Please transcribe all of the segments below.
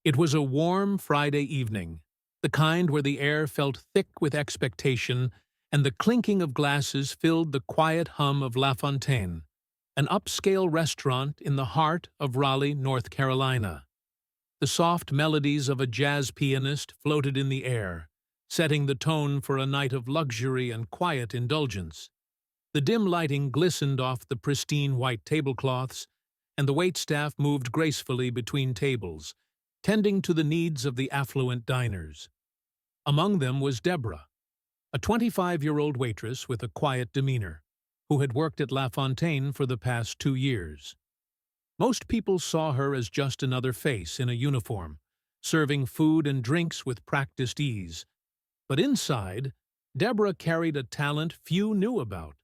It was a warm Friday evening, the kind where the air felt thick with expectation and the clinking of glasses filled the quiet hum of La Fontaine, an upscale restaurant in the heart of Raleigh, North Carolina. The soft melodies of a jazz pianist floated in the air, setting the tone for a night of luxury and quiet indulgence. The dim lighting glistened off the pristine white tablecloths, and the waitstaff moved gracefully between tables, tending to the needs of the affluent diners. Among them was Deborah, a 25-year-old waitress with a quiet demeanor, who had worked at La Fontaine for the past 2 years. Most people saw her as just another face in a uniform, serving food and drinks with practiced ease. But inside, Deborah carried a talent few knew about.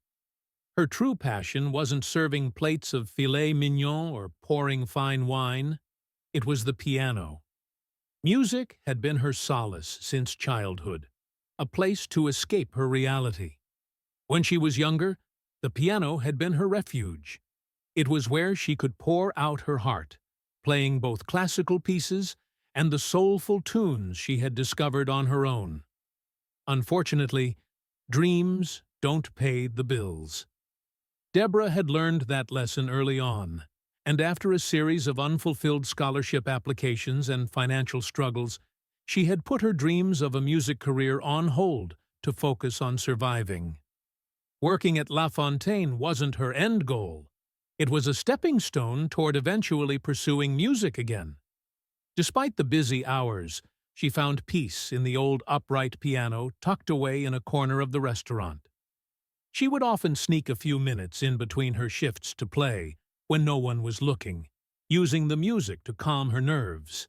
Her true passion wasn't serving plates of filet mignon or pouring fine wine. It was the piano. Music had been her solace since childhood, a place to escape her reality. When she was younger, the piano had been her refuge. It was where she could pour out her heart, playing both classical pieces and the soulful tunes she had discovered on her own. Unfortunately, dreams don't pay the bills. Deborah had learned that lesson early on, and after a series of unfulfilled scholarship applications and financial struggles, she had put her dreams of a music career on hold to focus on surviving. Working at La Fontaine wasn't her end goal. It was a stepping stone toward eventually pursuing music again. Despite the busy hours, she found peace in the old upright piano tucked away in a corner of the restaurant. She would often sneak a few minutes in between her shifts to play, when no one was looking, using the music to calm her nerves.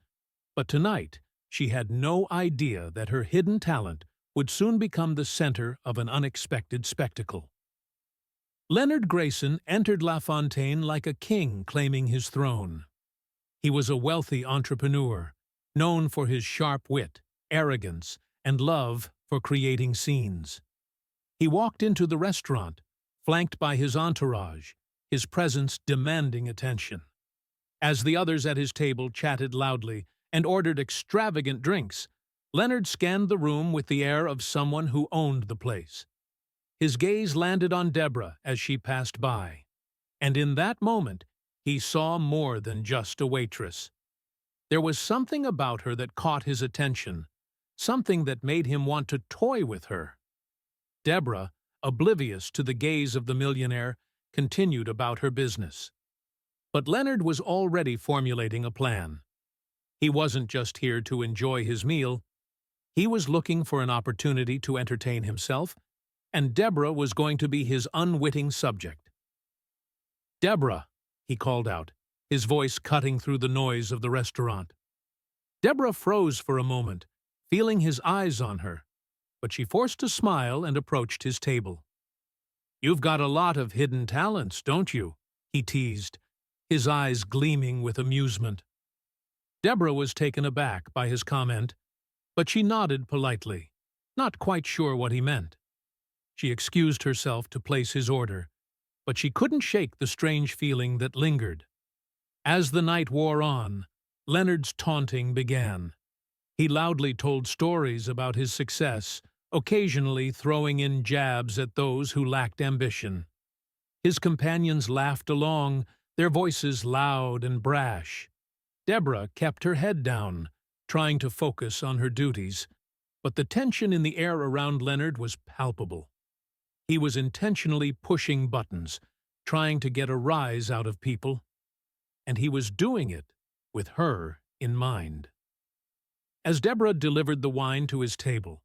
But tonight, she had no idea that her hidden talent would soon become the center of an unexpected spectacle. Leonard Grayson entered La Fontaine like a king claiming his throne. He was a wealthy entrepreneur, known for his sharp wit, arrogance, and love for creating scenes. He walked into the restaurant, flanked by his entourage, his presence demanding attention. As the others at his table chatted loudly and ordered extravagant drinks, Leonard scanned the room with the air of someone who owned the place. His gaze landed on Deborah as she passed by, and in that moment he saw more than just a waitress. There was something about her that caught his attention, something that made him want to toy with her. Deborah, oblivious to the gaze of the millionaire, continued about her business. But Leonard was already formulating a plan. He wasn't just here to enjoy his meal. He was looking for an opportunity to entertain himself, and Deborah was going to be his unwitting subject. "Deborah," he called out, his voice cutting through the noise of the restaurant. Deborah froze for a moment, feeling his eyes on her, but she forced a smile and approached his table. "You've got a lot of hidden talents, don't you?" he teased, his eyes gleaming with amusement. Deborah was taken aback by his comment, but she nodded politely, not quite sure what he meant. She excused herself to place his order, but she couldn't shake the strange feeling that lingered. As the night wore on, Leonard's taunting began. He loudly told stories about his success, occasionally throwing in jabs at those who lacked ambition. His companions laughed along, their voices loud and brash. Deborah kept her head down, trying to focus on her duties, but the tension in the air around Leonard was palpable. He was intentionally pushing buttons, trying to get a rise out of people, and he was doing it with her in mind. As Deborah delivered the wine to his table,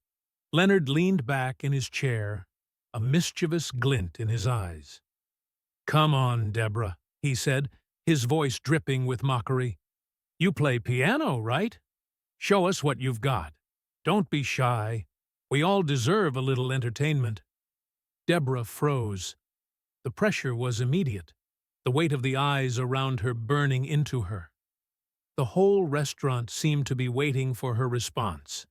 Leonard leaned back in his chair, a mischievous glint in his eyes. "Come on, Deborah," he said, his voice dripping with mockery. "You play piano, right? Show us what you've got. Don't be shy. We all deserve a little entertainment." Deborah froze. The pressure was immediate, the weight of the eyes around her burning into her. The whole restaurant seemed to be waiting for her response.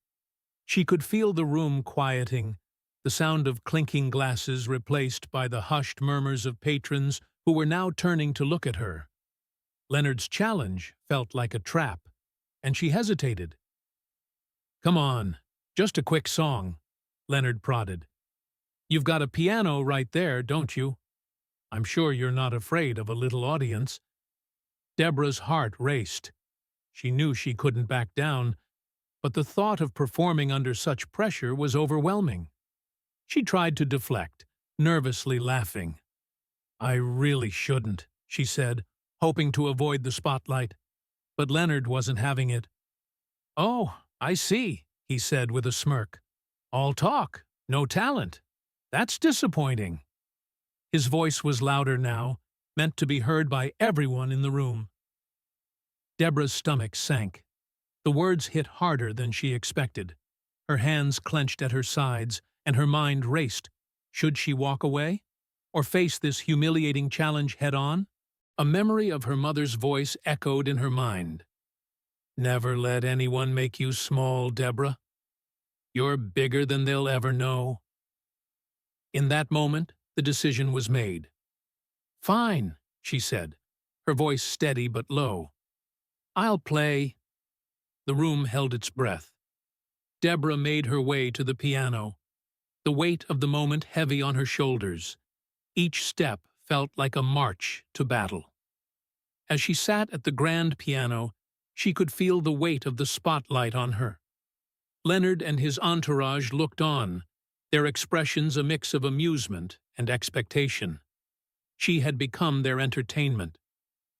She could feel the room quieting, the sound of clinking glasses replaced by the hushed murmurs of patrons who were now turning to look at her. Leonard's challenge felt like a trap, and she hesitated. "Come on, just a quick song," Leonard prodded. "You've got a piano right there, don't you? I'm sure you're not afraid of a little audience." Deborah's heart raced. She knew she couldn't back down, but the thought of performing under such pressure was overwhelming. She tried to deflect, nervously laughing. "I really shouldn't," she said, hoping to avoid the spotlight. But Leonard wasn't having it. "Oh, I see," he said with a smirk. "All talk, no talent. That's disappointing." His voice was louder now, meant to be heard by everyone in the room. Deborah's stomach sank. The words hit harder than she expected. Her hands clenched at her sides, and her mind raced. Should she walk away? Or face this humiliating challenge head-on? A memory of her mother's voice echoed in her mind. "Never let anyone make you small, Deborah. You're bigger than they'll ever know." In that moment, the decision was made. "Fine," she said, her voice steady but low. "I'll play." The room held its breath. Deborah made her way to the piano, the weight of the moment heavy on her shoulders. Each step felt like a march to battle. As she sat at the grand piano, she could feel the weight of the spotlight on her. Leonard and his entourage looked on, their expressions a mix of amusement and expectation. She had become their entertainment,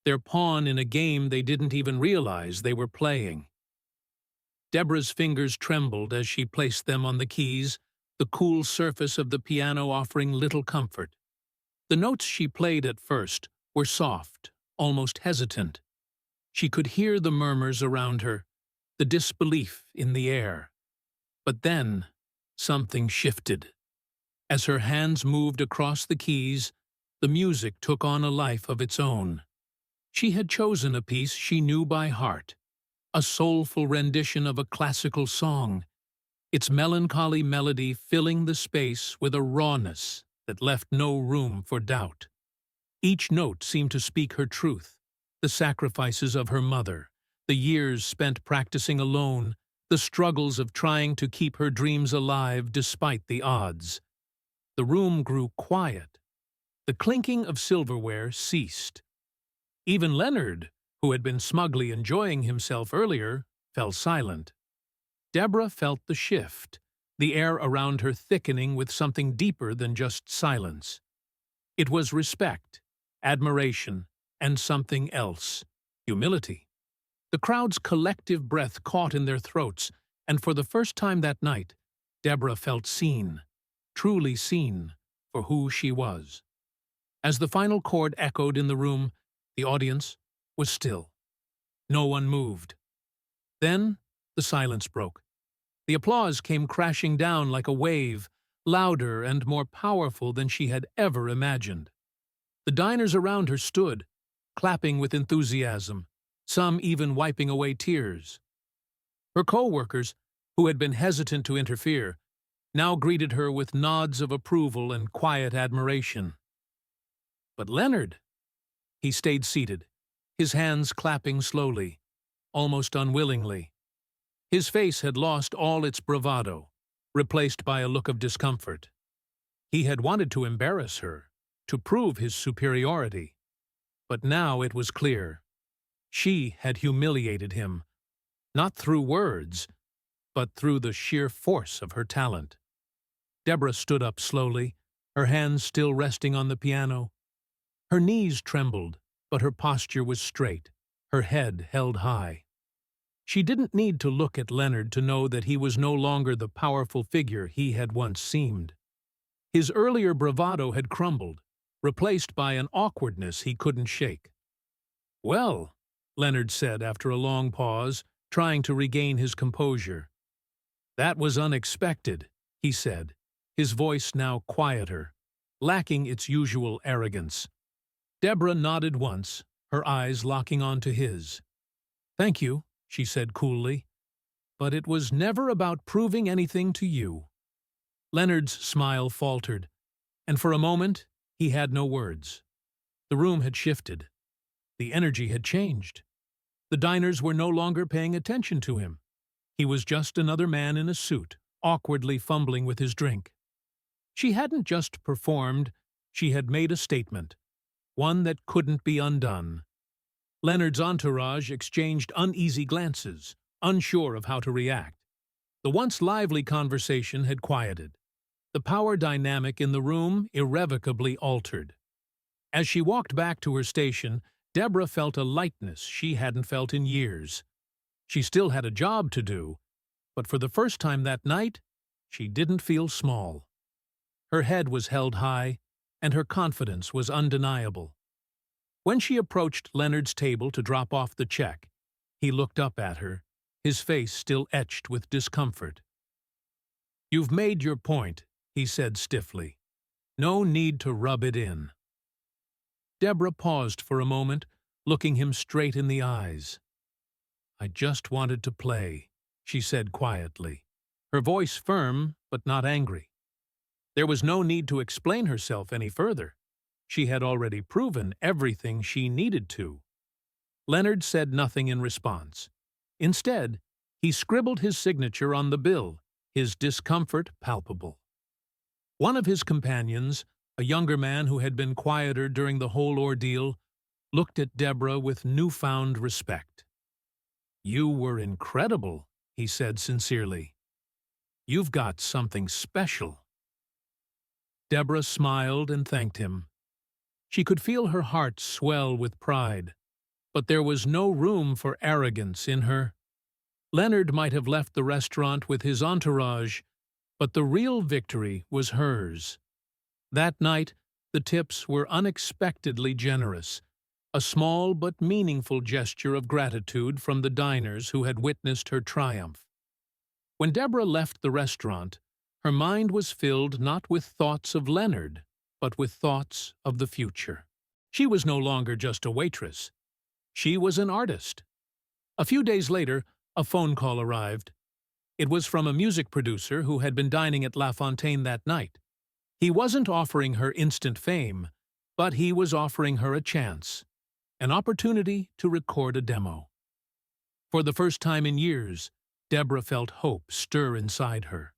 their pawn in a game they didn't even realize they were playing. Deborah's fingers trembled as she placed them on the keys, the cool surface of the piano offering little comfort. The notes she played at first were soft, almost hesitant. She could hear the murmurs around her, the disbelief in the air. But then, something shifted. As her hands moved across the keys, the music took on a life of its own. She had chosen a piece she knew by heart, a soulful rendition of a classical song, its melancholy melody filling the space with a rawness that left no room for doubt. Each note seemed to speak her truth, the sacrifices of her mother, the years spent practicing alone, the struggles of trying to keep her dreams alive despite the odds. The room grew quiet. The clinking of silverware ceased. Even Leonard, who had been smugly enjoying himself earlier, fell silent. Deborah felt the shift, the air around her thickening with something deeper than just silence. It was respect, admiration, and something else, humility. The crowd's collective breath caught in their throats, and for the first time that night, Deborah felt seen, truly seen, for who she was. As the final chord echoed in the room, the audience was still. No one moved. Then the silence broke. The applause came crashing down like a wave, louder and more powerful than she had ever imagined. The diners around her stood, clapping with enthusiasm, some even wiping away tears. Her co-workers, who had been hesitant to interfere, now greeted her with nods of approval and quiet admiration. But Leonard, he stayed seated, his hands clapping slowly, almost unwillingly. His face had lost all its bravado, replaced by a look of discomfort. He had wanted to embarrass her, to prove his superiority. But now it was clear. She had humiliated him, not through words, but through the sheer force of her talent. Deborah stood up slowly, her hands still resting on the piano. Her knees trembled, but her posture was straight, her head held high. She didn't need to look at Leonard to know that he was no longer the powerful figure he had once seemed. His earlier bravado had crumbled, replaced by an awkwardness he couldn't shake. "Well," Leonard said after a long pause, trying to regain his composure. "That was unexpected," he said, his voice now quieter, lacking its usual arrogance. Deborah nodded once, her eyes locking onto his. "Thank you," she said coolly, "but it was never about proving anything to you." Leonard's smile faltered, and for a moment he had no words. The room had shifted. The energy had changed. The diners were no longer paying attention to him. He was just another man in a suit, awkwardly fumbling with his drink. She hadn't just performed, she had made a statement, one that couldn't be undone. Leonard's entourage exchanged uneasy glances, unsure of how to react. The once lively conversation had quieted. The power dynamic in the room irrevocably altered. As she walked back to her station, Deborah felt a lightness she hadn't felt in years. She still had a job to do, but for the first time that night, she didn't feel small. Her head was held high, and her confidence was undeniable. When she approached Leonard's table to drop off the check, he looked up at her, his face still etched with discomfort. "You've made your point," he said stiffly. "No need to rub it in." Deborah paused for a moment, looking him straight in the eyes. "I just wanted to play," she said quietly, her voice firm but not angry. There was no need to explain herself any further. She had already proven everything she needed to. Leonard said nothing in response. Instead, he scribbled his signature on the bill, his discomfort palpable. One of his companions, a younger man who had been quieter during the whole ordeal, looked at Deborah with newfound respect. "You were incredible," he said sincerely. "You've got something special." Deborah smiled and thanked him. She could feel her heart swell with pride, but there was no room for arrogance in her. Leonard might have left the restaurant with his entourage, but the real victory was hers. That night, the tips were unexpectedly generous, a small but meaningful gesture of gratitude from the diners who had witnessed her triumph. When Deborah left the restaurant, her mind was filled not with thoughts of Leonard, but with thoughts of the future. She was no longer just a waitress. She was an artist. A few days later, a phone call arrived. It was from a music producer who had been dining at La Fontaine that night. He wasn't offering her instant fame, but he was offering her a chance, an opportunity to record a demo. For the first time in years, Deborah felt hope stir inside her.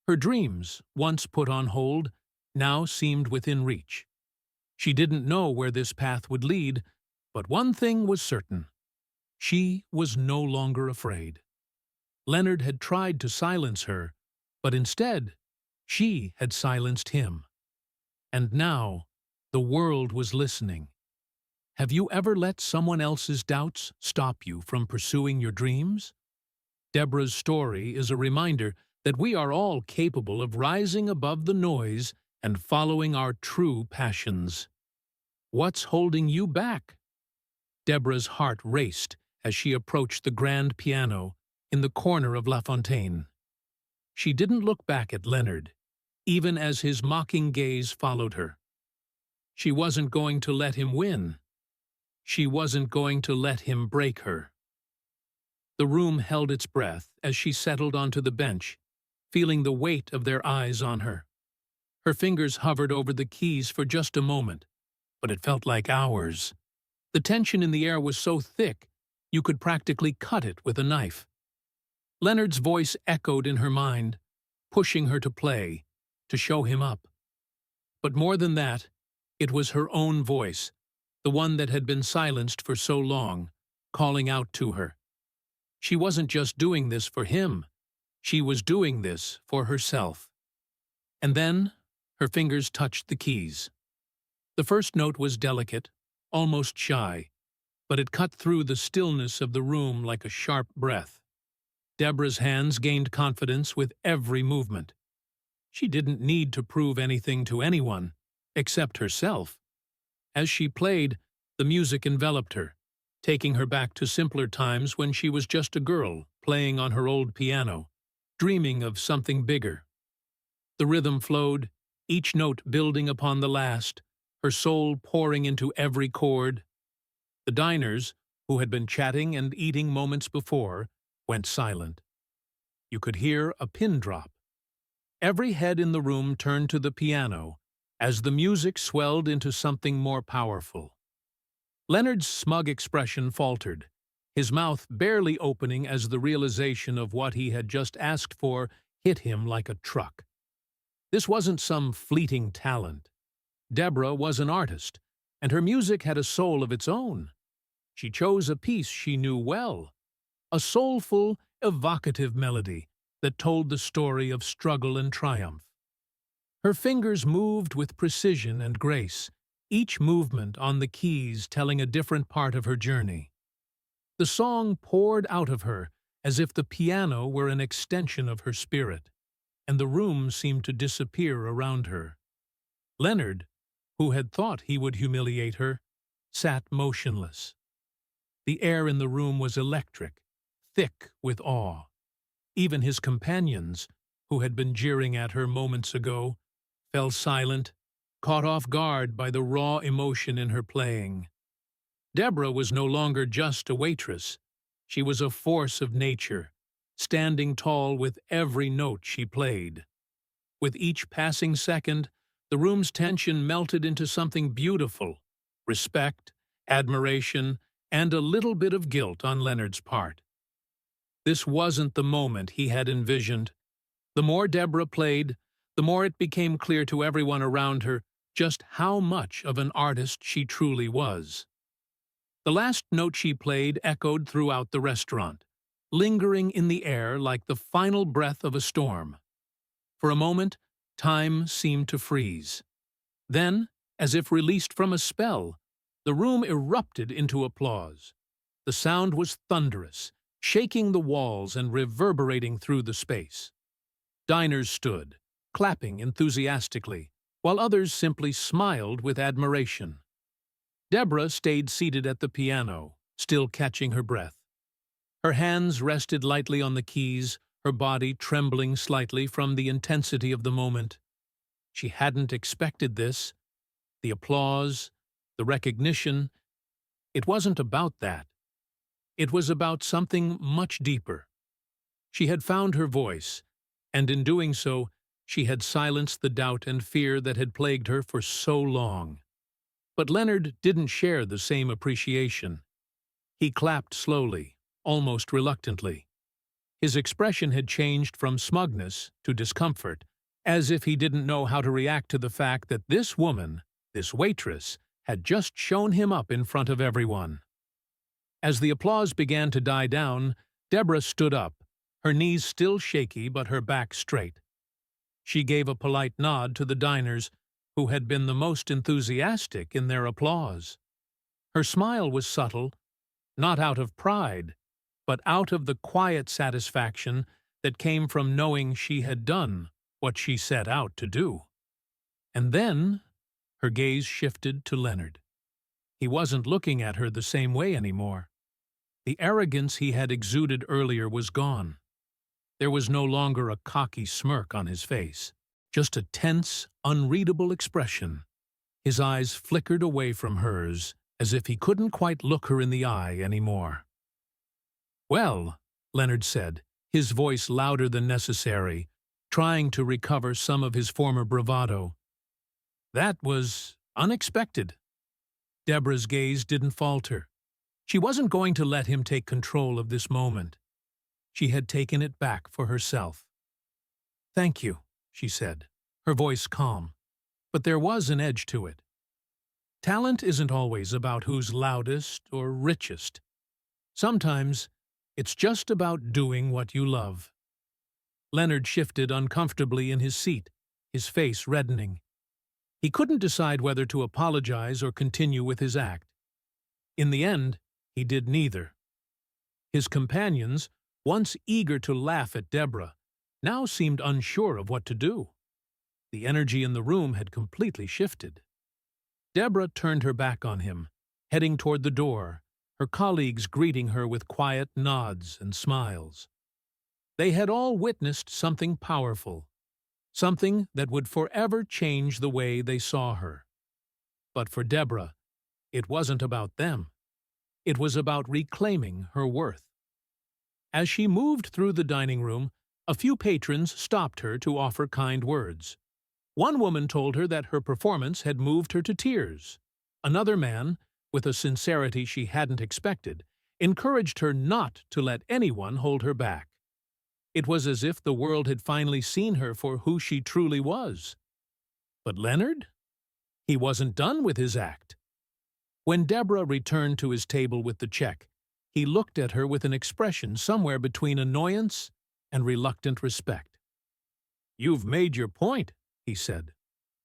Her dreams, once put on hold, now seemed within reach. She didn't know where this path would lead, but one thing was certain. She was no longer afraid. Leonard had tried to silence her, but instead, she had silenced him. And now, the world was listening. Have you ever let someone else's doubts stop you from pursuing your dreams? Deborah's story is a reminder that we are all capable of rising above the noise and following our true passions. What's holding you back? Deborah's heart raced as she approached the grand piano in the corner of La Fontaine. She didn't look back at Leonard, even as his mocking gaze followed her. She wasn't going to let him win. She wasn't going to let him break her. The room held its breath as she settled onto the bench, feeling the weight of their eyes on her. Her fingers hovered over the keys for just a moment, but it felt like hours. The tension in the air was so thick, you could practically cut it with a knife. Leonard's voice echoed in her mind, pushing her to play, to show him up. But more than that, it was her own voice, the one that had been silenced for so long, calling out to her. She wasn't just doing this for him. She was doing this for herself. And then, her fingers touched the keys. The first note was delicate, almost shy, but it cut through the stillness of the room like a sharp breath. Deborah's hands gained confidence with every movement. She didn't need to prove anything to anyone, except herself. As she played, the music enveloped her, taking her back to simpler times when she was just a girl playing on her old piano, dreaming of something bigger. The rhythm flowed, each note building upon the last, her soul pouring into every chord. The diners, who had been chatting and eating moments before, went silent. You could hear a pin drop. Every head in the room turned to the piano as the music swelled into something more powerful. Leonard's smug expression faltered, his mouth barely opening as the realization of what he had just asked for hit him like a truck. This wasn't some fleeting talent. Deborah was an artist, and her music had a soul of its own. She chose a piece she knew well, a soulful, evocative melody that told the story of struggle and triumph. Her fingers moved with precision and grace, each movement on the keys telling a different part of her journey. The song poured out of her as if the piano were an extension of her spirit, and the room seemed to disappear around her. Leonard, who had thought he would humiliate her, sat motionless. The air in the room was electric, thick with awe. Even his companions, who had been jeering at her moments ago, fell silent, caught off guard by the raw emotion in her playing. Deborah was no longer just a waitress. She was a force of nature, standing tall with every note she played. With each passing second, the room's tension melted into something beautiful: respect, admiration, and a little bit of guilt on Leonard's part. This wasn't the moment he had envisioned. The more Deborah played, the more it became clear to everyone around her just how much of an artist she truly was. The last note she played echoed throughout the restaurant, lingering in the air like the final breath of a storm. For a moment, time seemed to freeze. Then, as if released from a spell, the room erupted into applause. The sound was thunderous, shaking the walls and reverberating through the space. Diners stood, clapping enthusiastically, while others simply smiled with admiration. Deborah stayed seated at the piano, still catching her breath. Her hands rested lightly on the keys, her body trembling slightly from the intensity of the moment. She hadn't expected this. The applause, the recognition, it wasn't about that. It was about something much deeper. She had found her voice, and in doing so, she had silenced the doubt and fear that had plagued her for so long. But Leonard didn't share the same appreciation. He clapped slowly, almost reluctantly. His expression had changed from smugness to discomfort, as if he didn't know how to react to the fact that this woman, this waitress, had just shown him up in front of everyone. As the applause began to die down, Deborah stood up, her knees still shaky but her back straight. She gave a polite nod to the diners, who had been the most enthusiastic in their applause. Her smile was subtle, not out of pride, but out of the quiet satisfaction that came from knowing she had done what she set out to do. And then her gaze shifted to Leonard. He wasn't looking at her the same way anymore. The arrogance he had exuded earlier was gone. There was no longer a cocky smirk on his face, just a tense, unreadable expression. His eyes flickered away from hers, as if he couldn't quite look her in the eye anymore. "Well," Leonard said, his voice louder than necessary, trying to recover some of his former bravado. "That was unexpected." Deborah's gaze didn't falter. She wasn't going to let him take control of this moment. She had taken it back for herself. "Thank you," she said, her voice calm, but there was an edge to it. Talent isn't always about who's loudest or richest. Sometimes it's just about doing what you love. Leonard shifted uncomfortably in his seat, his face reddening. He couldn't decide whether to apologize or continue with his act. In the end, he did neither. His companions, once eager to laugh at Deborah, now seemed unsure of what to do. The energy in the room had completely shifted. Deborah turned her back on him, heading toward the door, her colleagues greeting her with quiet nods and smiles. They had all witnessed something powerful, something that would forever change the way they saw her. But for Deborah, it wasn't about them. It was about reclaiming her worth. As she moved through the dining room, a few patrons stopped her to offer kind words. One woman told her that her performance had moved her to tears. Another man, with a sincerity she hadn't expected, encouraged her not to let anyone hold her back. It was as if the world had finally seen her for who she truly was. But Leonard? He wasn't done with his act. When Deborah returned to his table with the check, he looked at her with an expression somewhere between annoyance and reluctant respect. "You've made your point," he said,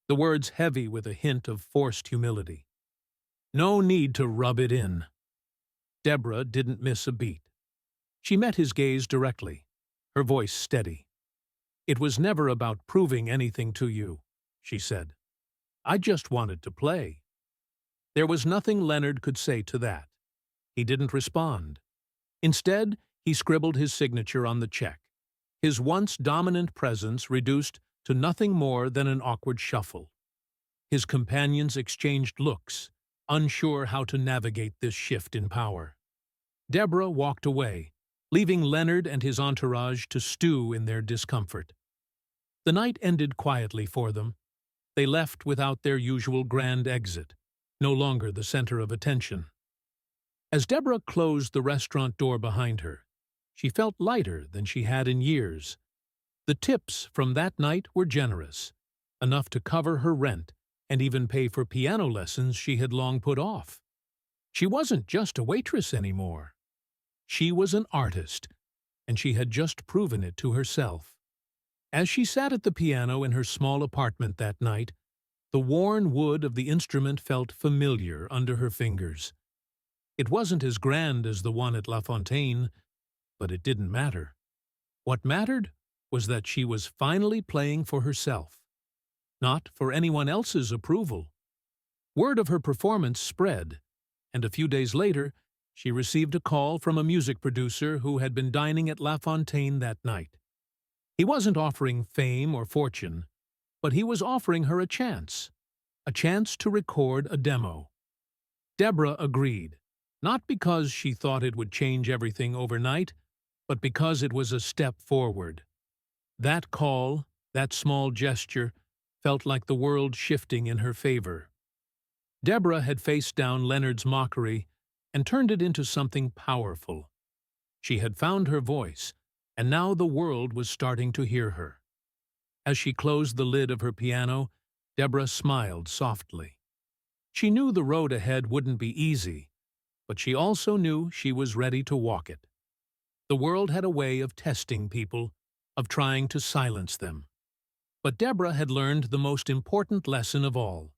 the words heavy with a hint of forced humility. "No need to rub it in." Deborah didn't miss a beat. She met his gaze directly, her voice steady. "It was never about proving anything to you," she said. "I just wanted to play." There was nothing Leonard could say to that. He didn't respond. Instead, he scribbled his signature on the check, his once dominant presence reduced to nothing more than an awkward shuffle. His companions exchanged looks, unsure how to navigate this shift in power. Deborah walked away, leaving Leonard and his entourage to stew in their discomfort. The night ended quietly for them. They left without their usual grand exit, no longer the center of attention. As Deborah closed the restaurant door behind her, she felt lighter than she had in years. The tips from that night were generous, enough to cover her rent and even pay for piano lessons she had long put off. She wasn't just a waitress anymore. She was an artist, and she had just proven it to herself. As she sat at the piano in her small apartment that night, the worn wood of the instrument felt familiar under her fingers. It wasn't as grand as the one at La Fontaine, but it didn't matter. What mattered was that she was finally playing for herself, not for anyone else's approval. Word of her performance spread, and a few days later, she received a call from a music producer who had been dining at La Fontaine that night. He wasn't offering fame or fortune, but he was offering her a chance to record a demo. Deborah agreed, not because she thought it would change everything overnight, but because it was a step forward. That call, that small gesture, felt like the world shifting in her favor. Deborah had faced down Leonard's mockery and turned it into something powerful. She had found her voice, and now the world was starting to hear her. As she closed the lid of her piano, Deborah smiled softly. She knew the road ahead wouldn't be easy, but she also knew she was ready to walk it. The world had a way of testing people, of trying to silence them. But Deborah had learned the most important lesson of all.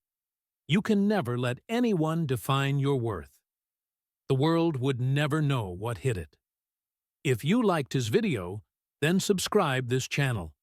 You can never let anyone define your worth. The world would never know what hit it. If you liked his video, then subscribe this channel.